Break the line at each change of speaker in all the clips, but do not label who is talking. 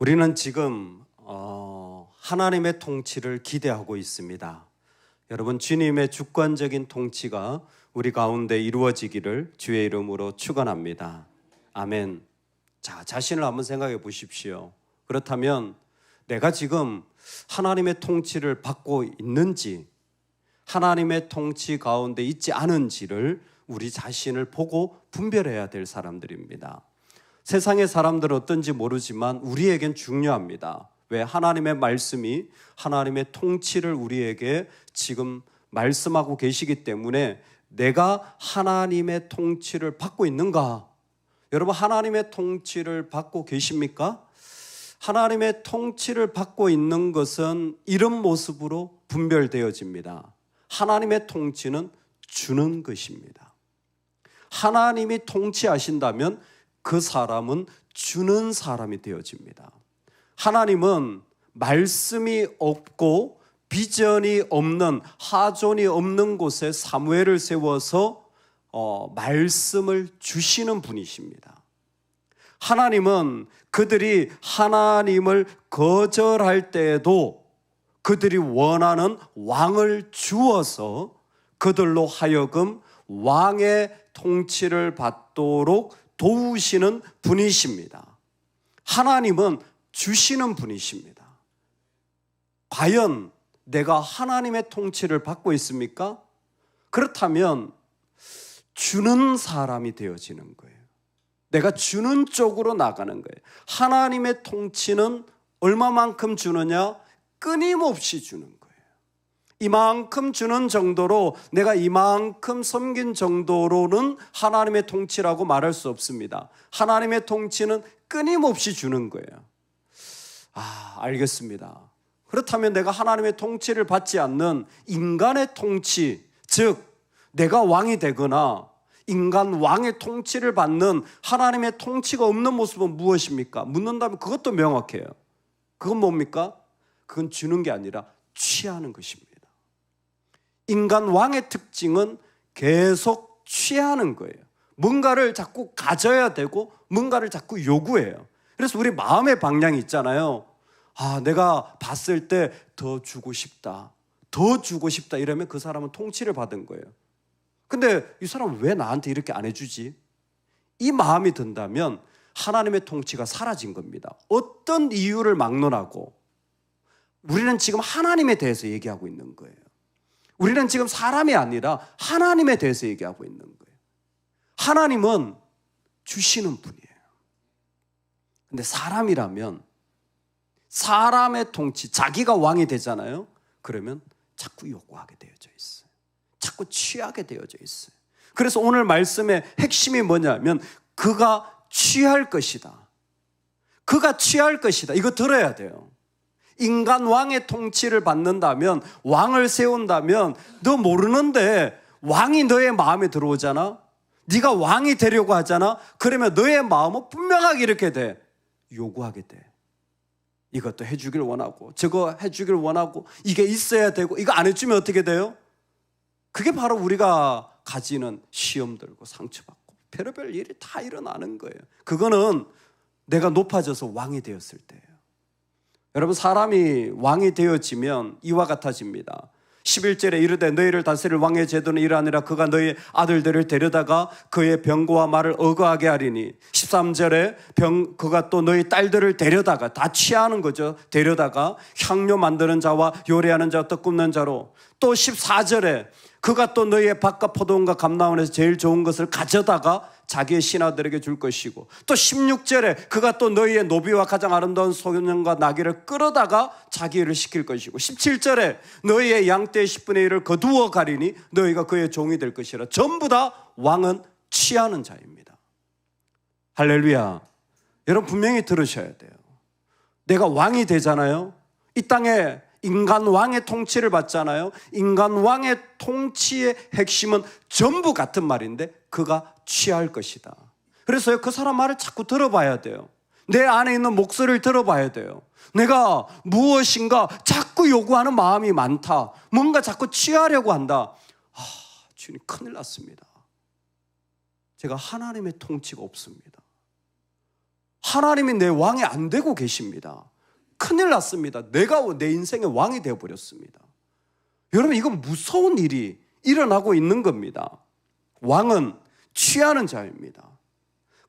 우리는 지금 하나님의 통치를 기대하고 있습니다. 여러분, 주님의 주권적인 통치가 우리 가운데 이루어지기를 주의 이름으로 축원합니다. 아멘. 자, 자신을 한번 생각해 보십시오. 그렇다면 내가 지금 하나님의 통치를 받고 있는지, 하나님의 통치 가운데 있지 않은지를 우리 자신을 보고 분별해야 될 사람들입니다. 세상의 사람들은 어떤지 모르지만 우리에겐 중요합니다. 왜? 하나님의 말씀이 하나님의 통치를 우리에게 지금 말씀하고 계시기 때문에 내가 하나님의 통치를 받고 있는가? 여러분, 하나님의 통치를 받고 계십니까? 하나님의 통치를 받고 있는 것은 이런 모습으로 분별되어집니다. 하나님의 통치는 주는 것입니다. 하나님이 통치하신다면 그 사람은 주는 사람이 되어집니다. 하나님은 말씀이 없고 비전이 없는, 하존이 없는 곳에 사무엘을 세워서 말씀을 주시는 분이십니다. 하나님은 그들이 하나님을 거절할 때에도 그들이 원하는 왕을 주어서 그들로 하여금 왕의 통치를 받도록 도우시는 분이십니다. 하나님은 주시는 분이십니다. 과연 내가 하나님의 통치를 받고 있습니까? 그렇다면 주는 사람이 되어지는 거예요. 내가 주는 쪽으로 나가는 거예요. 하나님의 통치는 얼마만큼 주느냐? 끊임없이 주는 거예요. 이만큼 주는 정도로, 내가 이만큼 섬긴 정도로는 하나님의 통치라고 말할 수 없습니다. 하나님의 통치는 끊임없이 주는 거예요. 알겠습니다. 그렇다면 내가 하나님의 통치를 받지 않는 인간의 통치, 즉 내가 왕이 되거나 인간 왕의 통치를 받는 하나님의 통치가 없는 모습은 무엇입니까? 묻는다면 그것도 명확해요. 그건 뭡니까? 그건 주는 게 아니라 취하는 것입니다. 인간 왕의 특징은 계속 취하는 거예요. 뭔가를 자꾸 가져야 되고 뭔가를 자꾸 요구해요. 그래서 우리 마음의 방향이 있잖아요. 내가 봤을 때 더 주고 싶다, 더 주고 싶다 이러면 그 사람은 통치를 받은 거예요. 근데 이 사람은 왜 나한테 이렇게 안 해주지? 이 마음이 든다면 하나님의 통치가 사라진 겁니다. 어떤 이유를 막론하고 우리는 지금 하나님에 대해서 얘기하고 있는 거예요. 우리는 지금 사람이 아니라 하나님에 대해서 얘기하고 있는 거예요. 하나님은 주시는 분이에요. 근데 사람이라면 사람의 통치, 자기가 왕이 되잖아요. 그러면 자꾸 요구하게 되어져 있어요. 자꾸 취하게 되어져 있어요. 그래서 오늘 말씀의 핵심이 뭐냐면 그가 취할 것이다. 그가 취할 것이다. 이거 들어야 돼요. 인간 왕의 통치를 받는다면, 왕을 세운다면 너 모르는데 왕이 너의 마음에 들어오잖아. 네가 왕이 되려고 하잖아. 그러면 너의 마음은 분명하게 이렇게 돼. 요구하게 돼. 이것도 해주길 원하고 저거 해주길 원하고 이게 있어야 되고 이거 안 해주면 어떻게 돼요? 그게 바로 우리가 가지는 시험 들고 상처받고 별의별 일이 다 일어나는 거예요. 그거는 내가 높아져서 왕이 되었을 때예요. 여러분, 사람이 왕이 되어지면 이와 같아집니다. 11절에 이르되 너희를 다스릴 왕의 제도는 이러하니라. 그가 너희 아들들을 데려다가 그의 병거와 말을 어거하게 하리니. 13절에 그가 또 너희 딸들을 데려다가, 다 취하는 거죠. 데려다가 향료 만드는 자와 요리하는 자와 떡 굽는 자로. 또 14절에 그가 또 너희의 밭과 포도원과 감나원에서 제일 좋은 것을 가져다가 자기의 신하들에게 줄 것이고, 또 16절에 그가 또 너희의 노비와 가장 아름다운 소년과 나귀를 끌어다가 자기 일을 시킬 것이고, 17절에 너희의 양떼의 10분의 1을 거두어 가리니 너희가 그의 종이 될 것이라. 전부 다 왕은 취하는 자입니다. 할렐루야. 여러분, 분명히 들으셔야 돼요. 내가 왕이 되잖아요. 이 땅에 인간 왕의 통치를 받잖아요. 인간 왕의 통치의 핵심은 전부 같은 말인데 그가 취할 것이다. 그래서 그 사람 말을 자꾸 들어봐야 돼요. 내 안에 있는 목소리를 들어봐야 돼요. 내가 무엇인가 자꾸 요구하는 마음이 많다. 뭔가 자꾸 취하려고 한다. 주님, 큰일 났습니다. 제가 하나님의 통치가 없습니다. 하나님이 내 왕이 안 되고 계십니다. 큰일 났습니다. 내가 내 인생의 왕이 되어버렸습니다. 여러분, 이건 무서운 일이 일어나고 있는 겁니다. 왕은 취하는 자입니다.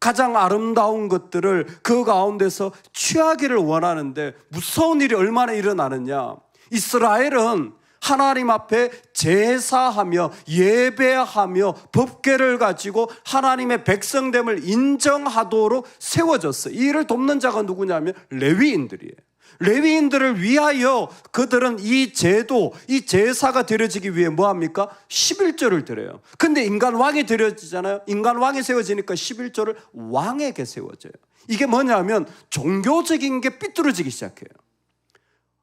가장 아름다운 것들을 그 가운데서 취하기를 원하는데 무서운 일이 얼마나 일어나느냐. 이스라엘은 하나님 앞에 제사하며 예배하며 법궤를 가지고 하나님의 백성됨을 인정하도록 세워졌어요. 이 일을 돕는 자가 누구냐면 레위인들이에요. 레위인들을 위하여 그들은 이 제도, 이 제사가 드려지기 위해 뭐합니까? 11조를 드려요. 근데 인간 왕이 드려지잖아요. 인간 왕이 세워지니까 11조를 왕에게 세워져요. 이게 뭐냐면 종교적인 게 삐뚤어지기 시작해요.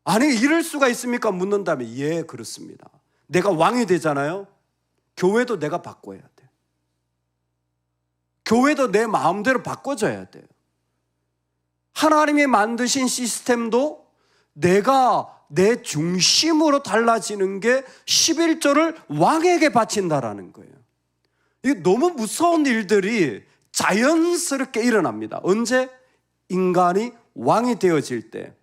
아니, 이럴 수가 있습니까? 묻는다면 예, 그렇습니다. 내가 왕이 되잖아요. 교회도 내가 바꿔야 돼요. 교회도 내 마음대로 바꿔줘야 돼요. 하나님이 만드신 시스템도 내가 내 중심으로 달라지는 게 11조를 왕에게 바친다라는 거예요. 이게 너무 무서운 일들이 자연스럽게 일어납니다. 언제? 인간이 왕이 되어질 때.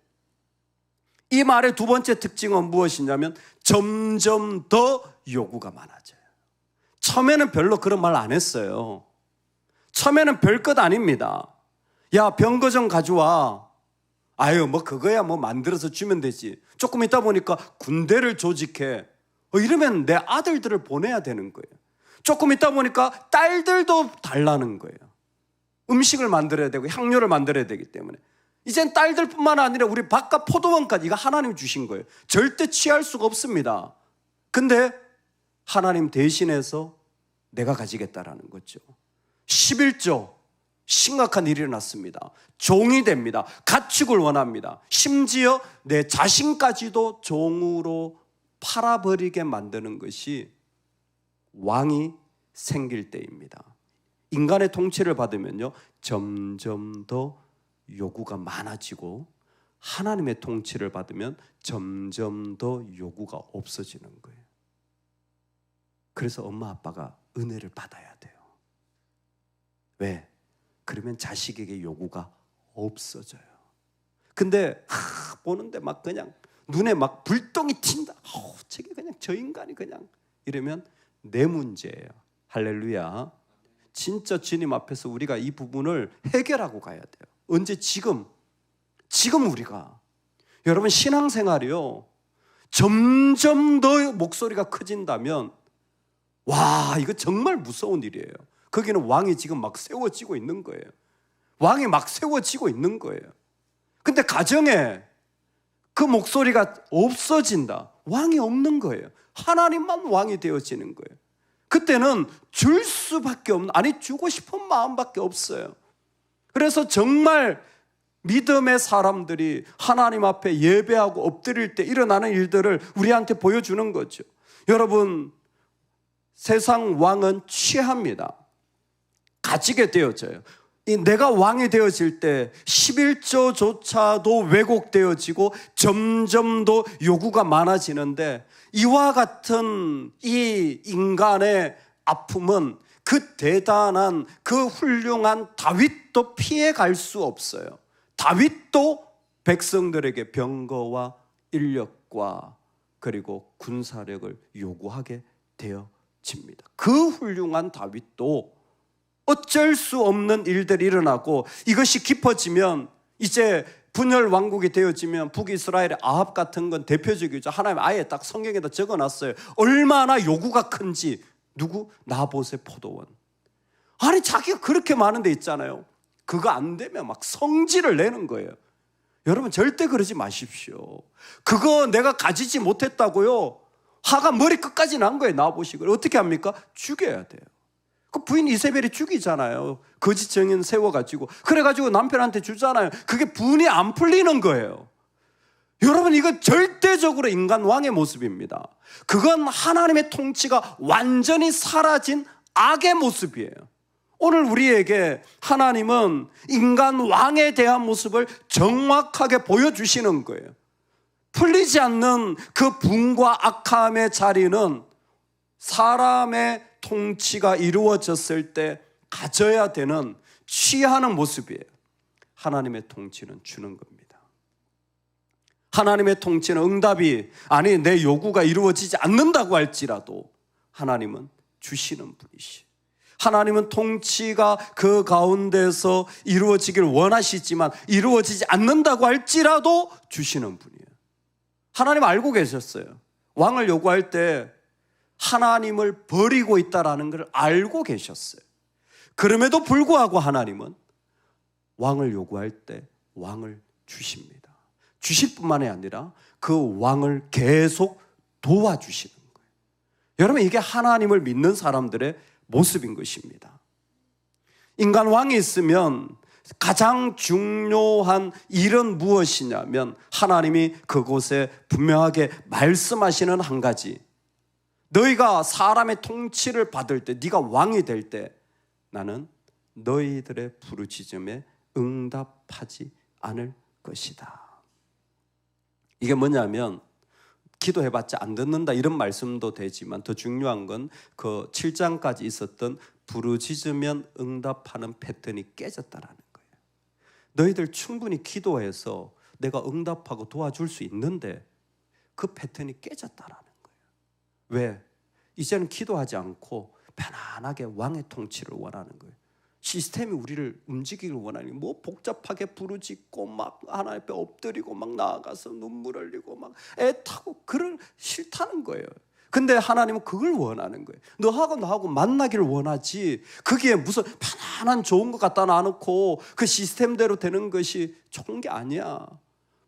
이 말의 두 번째 특징은 무엇이냐면 점점 더 요구가 많아져요. 처음에는 별로 그런 말 안 했어요. 처음에는 별것 아닙니다. 야, 병거 좀 가져와. 아유, 뭐 그거야 뭐 만들어서 주면 되지. 조금 있다 보니까 군대를 조직해. 이러면 내 아들들을 보내야 되는 거예요. 조금 있다 보니까 딸들도 달라는 거예요. 음식을 만들어야 되고 향료를 만들어야 되기 때문에. 이젠 딸들뿐만 아니라 우리 바깥 포도원까지 이거 하나님 주신 거예요. 절대 취할 수가 없습니다. 근데 하나님 대신해서 내가 가지겠다라는 거죠. 11조. 심각한 일이 일어났습니다. 종이 됩니다. 가축을 원합니다. 심지어 내 자신까지도 종으로 팔아버리게 만드는 것이 왕이 생길 때입니다. 인간의 통치를 받으면요, 점점 더 요구가 많아지고 하나님의 통치를 받으면 점점 더 요구가 없어지는 거예요. 그래서 엄마 아빠가 은혜를 받아야 돼요. 왜? 그러면 자식에게 요구가 없어져요. 근데 보는데 막 그냥 눈에 막 불똥이 튄다. 저게 그냥 저 인간이 그냥 이러면 내 문제예요. 할렐루야. 진짜 주님 앞에서 우리가 이 부분을 해결하고 가야 돼요. 언제? 지금 우리가. 여러분, 신앙생활이요, 점점 더 목소리가 커진다면 와, 이거 정말 무서운 일이에요. 거기는 왕이 지금 막 세워지고 있는 거예요. 왕이 막 세워지고 있는 거예요. 근데 가정에 그 목소리가 없어진다. 왕이 없는 거예요. 하나님만 왕이 되어지는 거예요. 그때는 줄 수밖에 없는, 아니 주고 싶은 마음밖에 없어요. 그래서 정말 믿음의 사람들이 하나님 앞에 예배하고 엎드릴 때 일어나는 일들을 우리한테 보여주는 거죠. 여러분, 세상 왕은 취합니다. 가지게 되어져요. 내가 왕이 되어질 때 11조조차도 왜곡되어지고 점점 더 요구가 많아지는데, 이와 같은 이 인간의 아픔은 그 대단한, 그 훌륭한 다윗도 피해갈 수 없어요. 다윗도 백성들에게 병거와 인력과 그리고 군사력을 요구하게 되어집니다. 그 훌륭한 다윗도 어쩔 수 없는 일들이 일어나고, 이것이 깊어지면 이제 분열 왕국이 되어지면 북이스라엘의 아합 같은 건 대표적이죠. 하나님 아예 딱 성경에다 적어놨어요. 얼마나 요구가 큰지. 누구? 나봇의 포도원. 아니, 자기가 그렇게 많은 데 있잖아요. 그거 안 되면 막 성질을 내는 거예요. 여러분, 절대 그러지 마십시오. 그거 내가 가지지 못했다고요, 화가 머리끝까지 난 거예요. 나봇이. 어떻게 합니까? 죽여야 돼요. 그 부인 이세벨이 죽이잖아요. 거짓 증인 세워가지고. 그래가지고 남편한테 주잖아요. 그게 분이 안 풀리는 거예요. 여러분, 이건 절대적으로 인간 왕의 모습입니다. 그건 하나님의 통치가 완전히 사라진 악의 모습이에요. 오늘 우리에게 하나님은 인간 왕에 대한 모습을 정확하게 보여주시는 거예요. 풀리지 않는 그 분과 악함의 자리는 사람의 통치가 이루어졌을 때 가져야 되는, 취하는 모습이에요. 하나님의 통치는 주는 겁니다. 하나님의 통치는 응답이 아니 내 요구가 이루어지지 않는다고 할지라도 하나님은 주시는 분이시. 하나님은 통치가 그 가운데서 이루어지길 원하시지만 이루어지지 않는다고 할지라도 주시는 분이에요. 하나님 알고 계셨어요. 왕을 요구할 때 하나님을 버리고 있다는 걸 알고 계셨어요. 그럼에도 불구하고 하나님은 왕을 요구할 때 왕을 주십니다. 주실 뿐만이 아니라 그 왕을 계속 도와주시는 거예요. 여러분, 이게 하나님을 믿는 사람들의 모습인 것입니다. 인간 왕이 있으면 가장 중요한 일은 무엇이냐면 하나님이 그곳에 분명하게 말씀하시는 한 가지, 너희가 사람의 통치를 받을 때, 네가 왕이 될 때 나는 너희들의 부르짖음에 응답하지 않을 것이다. 이게 뭐냐면 기도해봤자 안 듣는다 이런 말씀도 되지만 더 중요한 건 그 7장까지 있었던 부르짖으면 응답하는 패턴이 깨졌다라는 거예요. 너희들 충분히 기도해서 내가 응답하고 도와줄 수 있는데 그 패턴이 깨졌다라는 거예요. 왜? 이제는 기도하지 않고 편안하게 왕의 통치를 원하는 거예요. 시스템이 우리를 움직이길 원하는 뭐 복잡하게 부르짖고 막 하나님 앞에 엎드리고 막 나아가서 눈물 흘리고 막 애타고 그걸 싫다는 거예요. 근데 하나님은 그걸 원하는 거예요. 너하고 나하고 만나기를 원하지 그게 무슨 편안한 좋은 것 갖다 놔놓고 그 시스템대로 되는 것이 좋은 게 아니야.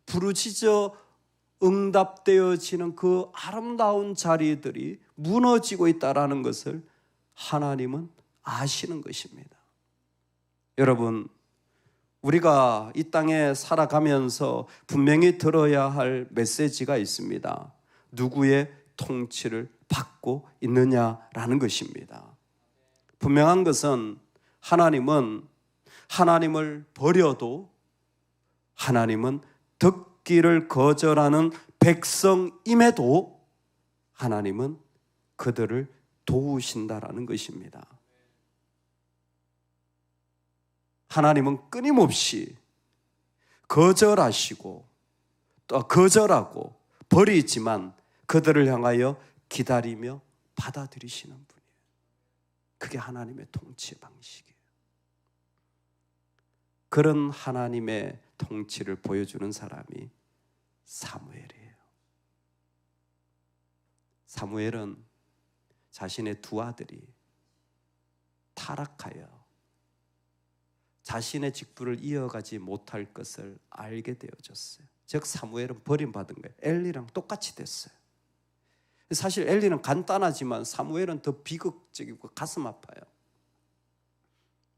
부르짖어 응답되어지는 그 아름다운 자리들이 무너지고 있다는 것을 하나님은 아시는 것입니다. 여러분, 우리가 이 땅에 살아가면서 분명히 들어야 할 메시지가 있습니다. 누구의 통치를 받고 있느냐라는 것입니다. 분명한 것은 하나님은 하나님을 버려도 하나님은 듣기를 거절하는 백성임에도 하나님은 그들을 도우신다라는 것입니다. 하나님은 끊임없이 거절하시고 또 거절하고 버리지만 그들을 향하여 기다리며 받아들이시는 분이에요. 그게 하나님의 통치 방식이에요. 그런 하나님의 통치를 보여주는 사람이 사무엘이에요. 사무엘은 자신의 두 아들이 타락하여 자신의 직분을 이어가지 못할 것을 알게 되어졌어요. 즉 사무엘은 버림받은 거예요. 엘리랑 똑같이 됐어요. 사실 엘리는 간단하지만 사무엘은 더 비극적이고 가슴 아파요.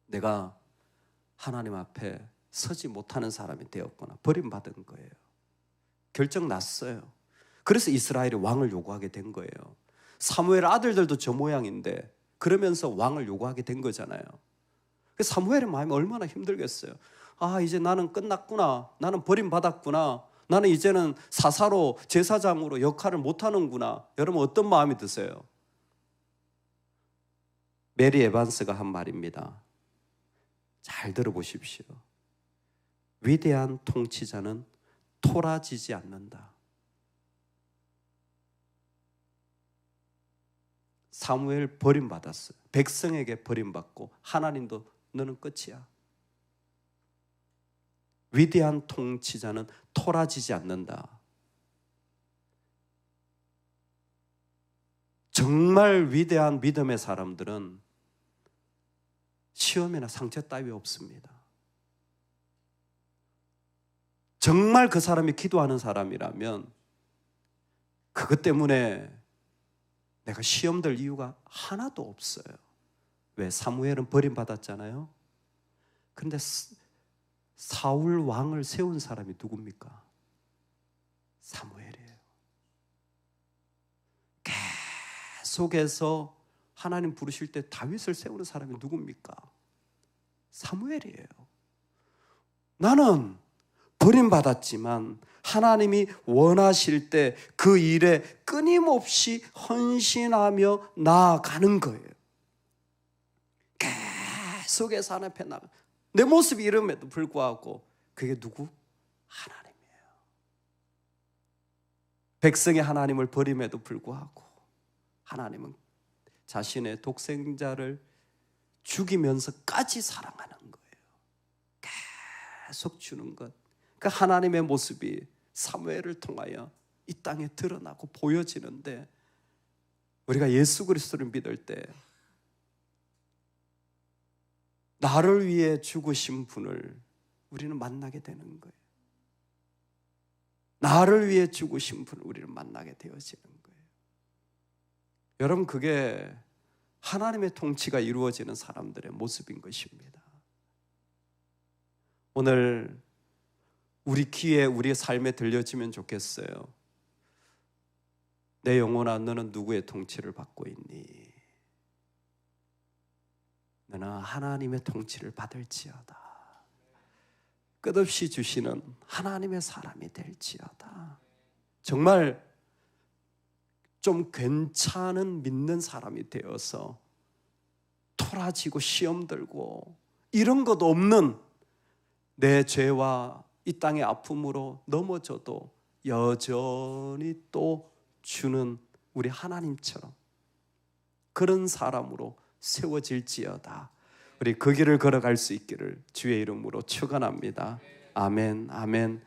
내가 하나님 앞에 서지 못하는 사람이 되었구나. 버림받은 거예요. 결정 났어요. 그래서 이스라엘이 왕을 요구하게 된 거예요. 사무엘 아들들도 저 모양인데 그러면서 왕을 요구하게 된 거잖아요. 사무엘의 마음이 얼마나 힘들겠어요. 아, 이제 나는 끝났구나. 나는 버림받았구나. 나는 이제는 사사로 제사장으로 역할을 못하는구나. 여러분 어떤 마음이 드세요? 메리 에반스가 한 말입니다. 잘 들어보십시오. 위대한 통치자는 토라지지 않는다. 사무엘 버림받았어요. 백성에게 버림받고 하나님도 너는 끝이야. 위대한 통치자는 토라지지 않는다. 정말 위대한 믿음의 사람들은 시험이나 상처 따위 없습니다. 정말 그 사람이 기도하는 사람이라면 그것 때문에 내가 시험될 이유가 하나도 없어요. 왜? 사무엘은 버림받았잖아요. 그런데 사울 왕을 세운 사람이 누굽니까? 사무엘이에요. 계속해서 하나님 부르실 때 다윗을 세우는 사람이 누굽니까? 사무엘이에요. 나는 버림받았지만 하나님이 원하실 때 그 일에 끊임없이 헌신하며 나아가는 거예요. 계속해서 하나님 앞에 나가. 내 모습이 이름에도 불구하고 그게 누구? 하나님이에요. 백성의 하나님을 버림에도 불구하고 하나님은 자신의 독생자를 죽이면서까지 사랑하는 거예요. 계속 주는 것. 그 하나님의 모습이 사무엘을 통하여 이 땅에 드러나고 보여지는데, 우리가 예수 그리스도를 믿을 때 나를 위해 죽으신 분을 우리는 만나게 되는 거예요. 나를 위해 죽으신 분을 우리는 만나게 되어지는 거예요. 여러분, 그게 하나님의 통치가 이루어지는 사람들의 모습인 것입니다. 오늘 우리 귀에 우리의 삶에 들려지면 좋겠어요. 내 영혼아, 너는 누구의 통치를 받고 있니? 너는 하나님의 통치를 받을지어다. 끝없이 주시는 하나님의 사람이 될지어다. 정말 좀 괜찮은 믿는 사람이 되어서 토라지고 시험 들고 이런 것 없는 내 죄와 이 땅의 아픔으로 넘어져도 여전히 또 주는 우리 하나님처럼 그런 사람으로 세워질지어다. 우리 그 길을 걸어갈 수 있기를 주의 이름으로 축원합니다. 아멘, 아멘.